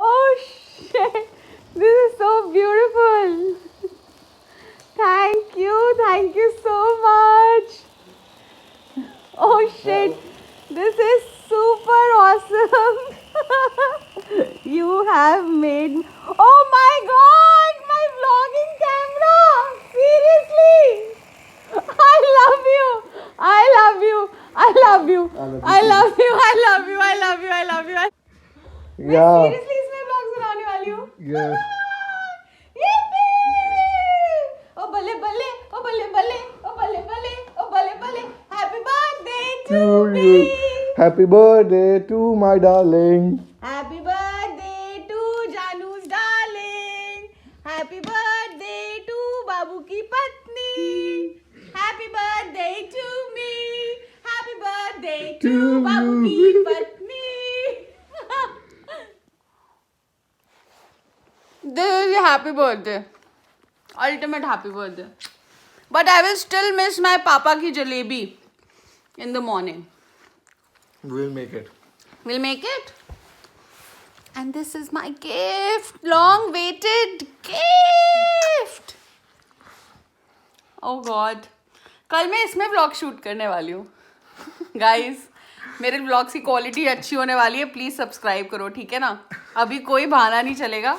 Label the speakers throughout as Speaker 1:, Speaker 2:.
Speaker 1: Oh shit! This is so beautiful. Thank you so much. Oh shit! This is super awesome. You have made. Oh my god! My vlogging camera. Seriously. I love you. I love you. I love you. I love you. I love you. I love you. I love you. मैं seriously इसमें vlogs बनाने वाली हूँ.
Speaker 2: Yes.
Speaker 1: ओ बल्ले बल्ले, ओ बल्ले बल्ले, ओ बल्ले बल्ले, ओ बल्ले बल्ले. Happy birthday to me.
Speaker 2: Happy birthday to my darling.
Speaker 1: Happy birthday to Janu's darling. Happy birthday to बाबू की पत्नी. Happy birthday to me. Happy birthday to बाबू की पत्नी. This is a happy birthday. Ultimate happy birthday. But I will still miss my papa ki jalebi in the morning.
Speaker 2: We'll make it.
Speaker 1: We'll make it. And this is my gift. Long waited gift. Oh God. कल मैं इसमें vlog shoot करने वाली हूँ. Guys, मेरे vlogs की quality अच्छी होने वाली है. प्लीज सब्सक्राइब करो, ठीक है ना. अभी कोई बहाना नहीं चलेगा.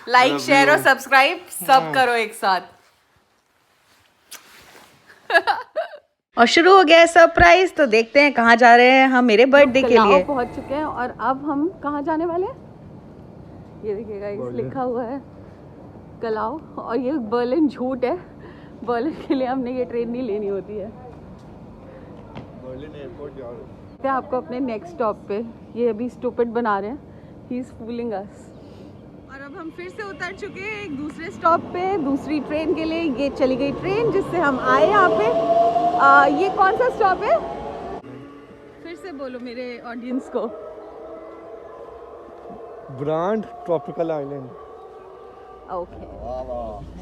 Speaker 1: लाइक शेयर और सब्सक्राइब सब करो एक साथ. और शुरू हो गया है सरप्राइज. तो देखते हैं कहाँ जा रहे हैं हम मेरे बर्थडे के लिए. पहुंच चुके हैं और अब हम कहाँ जाने वाले हैं. ये देखिएगा लिखा हुआ है कलाओ. और ये बर्लिन झूठ है. बर्लिन के लिए हमने ये ट्रेन नहीं लेनी होती है.
Speaker 2: बर्लिन एयरपोर्ट जा रहे
Speaker 1: हैं आपको अपने नेक्स्ट स्टॉप पे. ये अभी स्टूपिड बना रहे हैं. ही इज फूलिंग अस. और अब हम फिर से उतर चुके हैं एक दूसरे स्टॉप पे दूसरी ट्रेन के लिए. ये चली गई ट्रेन जिससे हम आए यहाँ पे. ये कौन सा स्टॉप है. फिर से बोलो मेरे ऑडियंस को.
Speaker 2: Brand tropical island.
Speaker 1: Okay.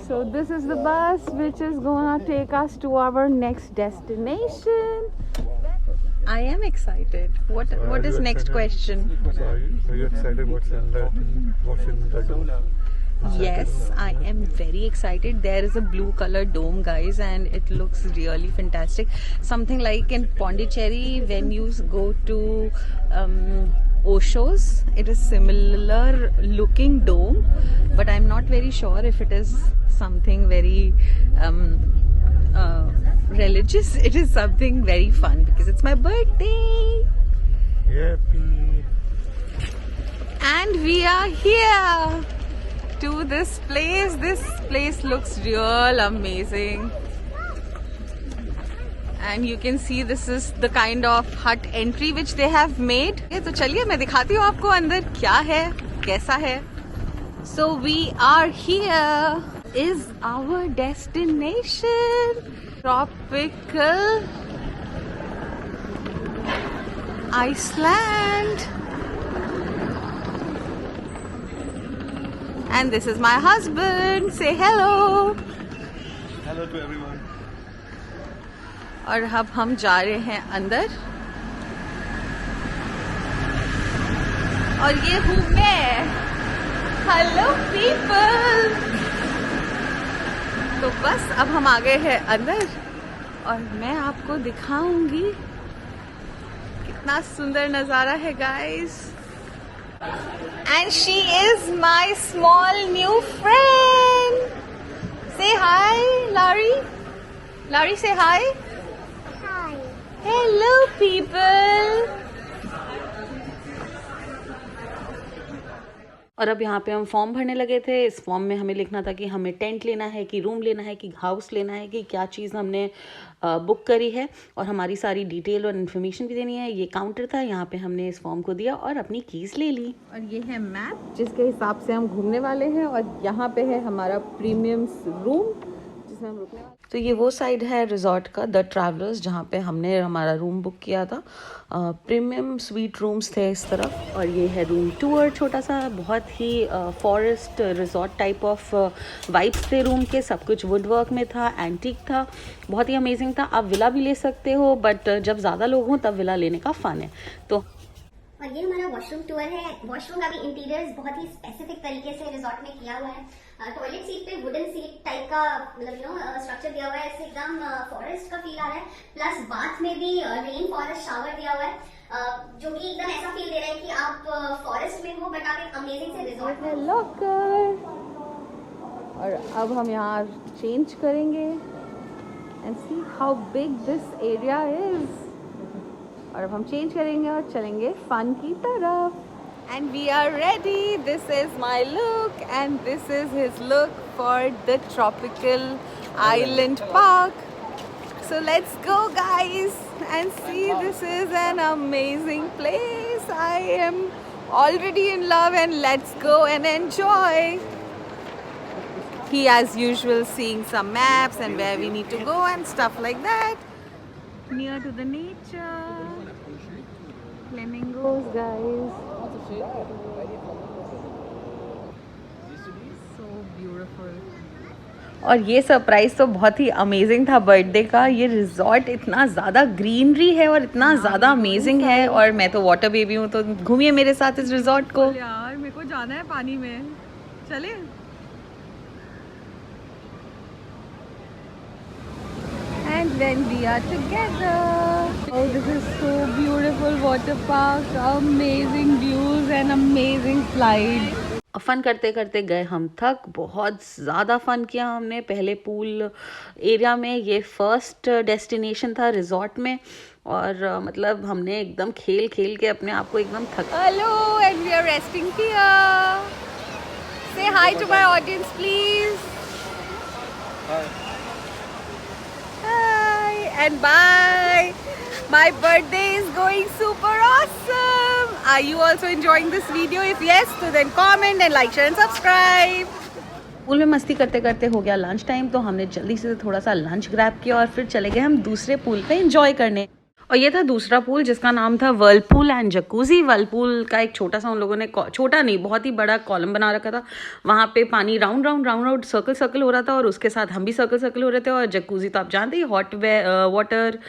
Speaker 1: So this is the bus which is gonna take us to our next destination. I am excited. What is next question?
Speaker 2: Are you excited? What's in the dome?
Speaker 1: Yes, I am very excited. There is a blue color dome, guys, and it looks really fantastic. Something like in Pondicherry when you go to Osho's. It is similar looking dome, but I'm not very sure if it is something very religious. It is something very fun because it's my birthday.
Speaker 2: Happy.
Speaker 1: And we are here to this place. This place looks real amazing. And you can see this is the kind of hut entry which they have made. तो चलिए मैं दिखाती हूँ आपको अंदर क्या है कैसा है. So we are here. Is our destination tropical Iceland. And this is my husband. Say hello.
Speaker 2: Hello to everyone.
Speaker 1: और अब हम जा रहे हैं अंदर. और ये हूँ मैं. Hello people. तो बस अब हम आ गए हैं अंदर और मैं आपको दिखाऊंगी कितना सुंदर नज़ारा है guys. And she is my small new friend. Say hi, Larry. Larry, say hi. Hi. Hello, people. और अब यहाँ पे हम फॉर्म भरने लगे थे. इस फॉर्म में हमें लिखना था कि हमें टेंट लेना है कि रूम लेना है कि हाउस लेना है कि क्या चीज़ हमने बुक करी है और हमारी सारी डिटेल और इन्फॉर्मेशन भी देनी है. ये काउंटर था. यहाँ पे हमने इस फॉर्म को दिया और अपनी कीज़ ले ली. और ये है मैप जिसके हिसाब से हम घूमने वाले हैं. और यहाँ पे है हमारा प्रीमियम रूम जिसमें हम रुकने वाले. तो ये वो साइड है रिजॉर्ट का द ट्रैवलर्स जहाँ पे हमने हमारा रूम बुक किया था. प्रीमियम स्वीट रूम्स थे इस तरफ. और ये है रूम टूर. छोटा सा बहुत ही forest resort type of vibes थे रूम के. सब कुछ वुड वर्क में था. एंटीक था. बहुत ही अमेजिंग था. आप विला भी ले सकते हो बट जब ज़्यादा लोग हों तब विला लेने का फ़न है. तो
Speaker 3: और ये हमारा वॉशरूम टूर है। वॉशरूम का भी इंटीरियर्स बहुत ही स्पेसिफिक तरीके से रिजॉर्ट में किया हुआ है। टॉयलेट सीट पे वुडन सीट टाइप का मतलब स्ट्रक्चर दिया हुआ है। इससे एकदम फॉरेस्ट का फील आ रहा है। प्लस बाथ में भी रेन फॉरेस्ट शावर दिया हुआ है, जो कि एकदम ऐसा फील दे रहा है कि आप फॉरेस्ट में हो बट आप एक अमेजिंग से रिजॉर्ट में हो।
Speaker 1: लॉकर, और अब हम यहाँ चेंज करेंगे and see how big this area is. और अब हम चेंज करेंगे और चलेंगे फन की तरफ। And we are ready. This is my look and this is his look for the tropical island park. So let's go guys and see. This is an amazing place. I am already in love and let's go and enjoy. He as usual seeing some maps and where we need to go and stuff like that. Near to the nature. Flamingos guys. So beautiful. और ये surprise तो बहुत ही amazing था birthday का। ये resort इतना ज़्यादा greenery है और इतना ज़्यादा अमेजिंग है, और मैं तो वाटर बेबी हूँ, तो घूमिए मेरे साथ इस रिजॉर्ट को। यार मेरे को जाना है पानी में, चले। And then we are together. Oh, this is so beautiful water park, amazing views and amazing slide. फ़न करते करते गए हम थक, बहुत ज़्यादा फ़न किया हमने पहले पूल एरिया में। ये फर्स्ट डेस्टिनेशन था रिजॉर्ट में, और मतलब हमने एकदम खेल खेल के अपने आप को एकदम थक। Hello and we are resting here. से hi to my audience please. Hi and bye. My birthday is going super awesome. Are you also enjoying this video? If yes, so then comment and like, share and subscribe. Pool में मस्ती करते करते हो गया lunch time, तो हमने जल्दी से थोड़ा सा लंच ग्रैब किया और फिर चले गए हम दूसरे पूल पे एंजॉय करने। और ये था दूसरा पूल जिसका नाम था वर्लपूल एंड जकूजी। वर्लपूल का एक छोटा सा उन लोगों ने, छोटा नहीं बहुत ही बड़ा कॉलम बना रखा था। वहाँ पे पानी round round round round circle circle हो रहा था, और उसके साथ हम भी सर्कल सर्कल हो रहे थे। और जकूजी तो आप जानते ही, हॉट वाटर,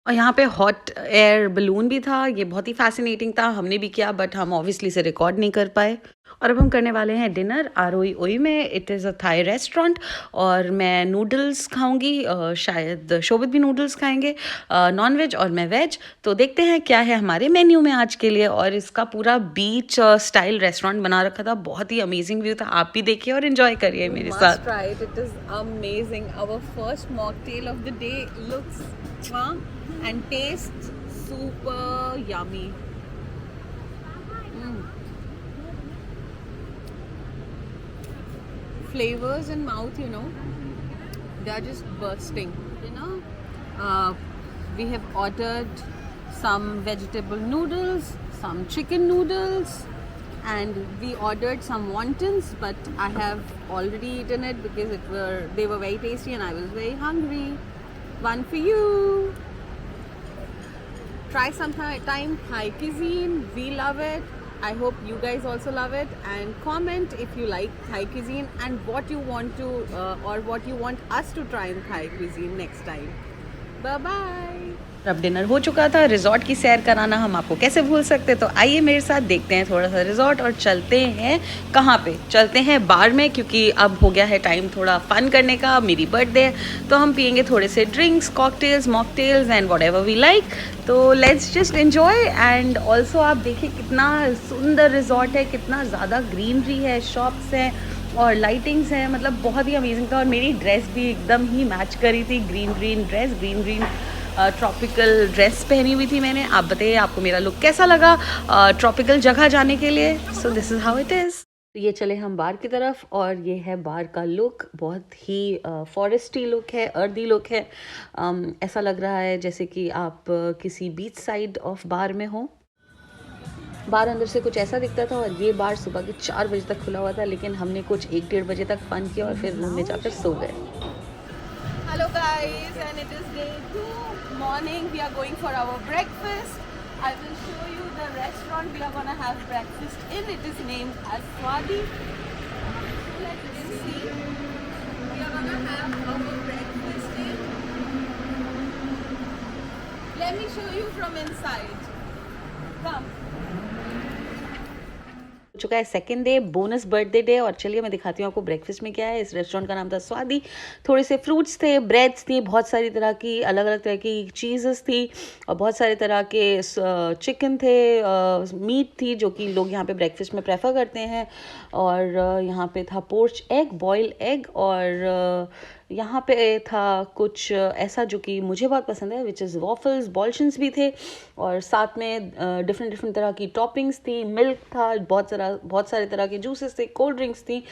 Speaker 1: और यहाँ पे हॉट एयर बलून भी था। ये बहुत ही फैसिनेटिंग था, हमने भी किया, बट हम ऑब्वियसली से रिकॉर्ड नहीं कर पाए। और अब हम करने वाले हैं डिनर आरोई ओई में। It is a Thai restaurant, और मैं नूडल्स खाऊंगी, शायद शोभित भी नूडल्स खाएंगे, नॉन वेज और मैं वेज। तो देखते हैं क्या है हमारे मेन्यू में आज के लिए। और इसका पूरा बीच स्टाइल रेस्टोरेंट बना रखा था, बहुत ही अमेजिंग व्यू था। आप भी देखिए और एंजॉय करिए मेरे साथ। Right, it is amazing. Our first mocktail of the day looks and tastes super yummy. Flavors in mouth, you know, they are just bursting. We have ordered some vegetable noodles, some chicken noodles, and we ordered some wontons, but I have already eaten it because they were very tasty and I was very hungry. One for you. Try sometime Thai cuisine. We love it. I hope you guys also love it. And comment if you like Thai cuisine and what you want to or what you want us to try in Thai cuisine next time. Bye bye. अब dinner हो चुका था। Resort की सैर कराना हम आपको कैसे भूल सकते, तो आइए मेरे साथ देखते हैं थोड़ा सा रिजॉर्ट, और चलते हैं कहाँ पे, चलते हैं बार में, क्योंकि अब हो गया है टाइम थोड़ा फन करने का। मेरी बर्थडे है तो हम पियेंगे थोड़े से drinks, cocktails, mocktails and whatever we like. तो let's just enjoy. And also आप देखिए कितना सुंदर रिजॉर्ट है, कितना ज़्यादा ग्रीनरी है, शॉप्स हैं और लाइटिंग्स हैं, मतलब बहुत ही अमेजिंग था। और मेरी ड्रेस भी एकदम ही मैच करी थी, green green dress, green green tropical dress पहनी हुई थी मैंने। आप बताइए आपको मेरा लुक कैसा लगा ट्रॉपिकल जगह जाने के लिए। So this is how it is. ये चले हम बार की तरफ, और ये है बार का लुक। बहुत ही फॉरेस्टी लुक है, अर्दी लुक है। ऐसा लग रहा है जैसे कि आप किसी बीच साइड ऑफ बार में हो। बार अंदर से कुछ ऐसा दिखता था, और ये बार सुबह के 4 बजे तक खुला हुआ था, लेकिन हमने कुछ 1-1:30 बजे तक फन किया और फिर रूम में जाकर सो गए। Hello guys, and it is day 2 morning. We are going for our breakfast. I will show you the restaurant we are gonna have breakfast in. It is named as Swadi. Let's see. We are gonna have our breakfast in. Let me show you from inside. Come. चुका है second day, bonus birthday day. और चलिए मैं दिखाती हूँ आपको breakfast में क्या है। इस रेस्टोरेंट का नाम था स्वादी। थोड़े से फ्रूट्स थे, ब्रेड्स थी, बहुत सारी तरह की अलग अलग तरह की चीज़ेस थी और बहुत सारे तरह के चिकन थे, मीट थी जो कि लोग यहाँ पे ब्रेकफास्ट में प्रेफर करते हैं। और यहाँ पे था पोर्च एग, बॉयल एग, और यहाँ पे था कुछ ऐसा जो कि मुझे बहुत पसंद है, विच इज़ वॉफल्स, बॉल्शंस भी थे और साथ में डिफरेंट तरह की टॉपिंग्स थी, मिल्क था, बहुत सारे तरह के जूसेस थे, कोल्ड ड्रिंक्स थी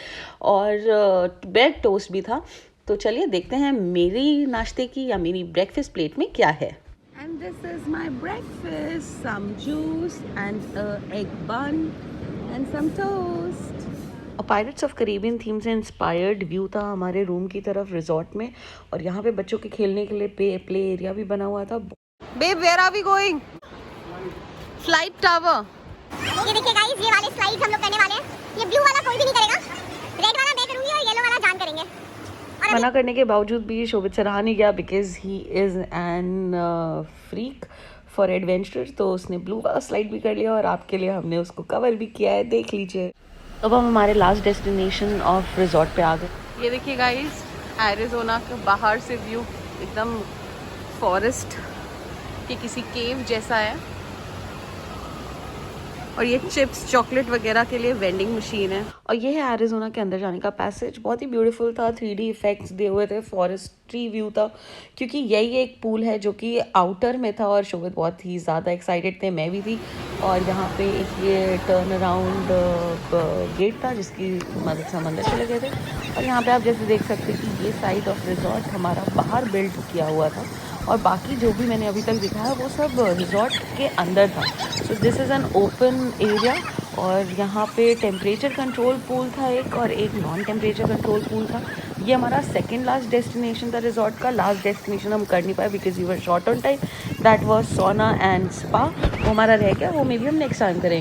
Speaker 1: और ब्रेड टोस्ट भी था। तो चलिए देखते हैं मेरी नाश्ते की या मेरी ब्रेकफास्ट प्लेट में क्या है। And this is my breakfast, some juice and egg bun and some toast. Pirates of Caribbean theme से इंस्पायर्ड व्यू था हमारे रूम की तरफ रिजॉर्ट में और यहाँ पे बच्चों के खेलने के लिए प्ले एरिया भी बना हुआ था। Babe, where are we going? Flight tower.
Speaker 3: ये देखिए गाइस, ये वाले स्लाइड्स हम लोग करने वाले हैं। ये ब्लू वाला कोई भी नहीं करेगा, रेड वाला मैं करूंगी और येलो वाला जान करेंगे।
Speaker 1: मना करने के बावजूद भी शोभित से रहा नहीं गया because he is an freak for adventure. तो उसने ब्लू वाला स्लाइड भी कर लिया और आपके लिए हमने उसको कवर भी किया है, देख लीजिए। अब हम हमारे लास्ट डेस्टिनेशन ऑफ रिजॉर्ट पे आ गए। ये देखिए गाइस, एरिज़ोना का बाहर से व्यू एकदम फॉरेस्ट के किसी केव जैसा है और ये चिप्स चॉकलेट वगैरह के लिए वेंडिंग मशीन है और ये है एरिज़ोना के अंदर जाने का पैसेज। बहुत ही ब्यूटीफुल था, 3D इफेक्ट्स दिए हुए थे, फॉरेस्ट्री व्यू था क्योंकि यही एक पूल है जो कि आउटर में था और शोभित बहुत ही ज़्यादा एक्साइटेड थे, मैं भी थी। और यहाँ पे एक ये टर्न अराउंड गेट था जिसकी मदद से हम अंदर चले गए थे और यहाँ पे आप जैसे देख सकते हैं कि ये साइड ऑफ रिजॉर्ट हमारा बाहर बिल्ड किया हुआ था और बाकी जो भी मैंने अभी तक दिखाया वो सब रिजॉर्ट के अंदर था। So this is an open area और यहाँ पे टेम्परेचर कंट्रोल पूल था एक और एक नॉन टेम्परेचर कंट्रोल पूल था। ये हमारा सेकंड लास्ट डेस्टिनेशन था रिजॉर्ट का। लास्ट डेस्टिनेशन हम कर नहीं पाए because we were short on time, that was sauna and spa. वो हमारा रह गया, वो मे बी हम नेक्स्ट टाइम करेंगे।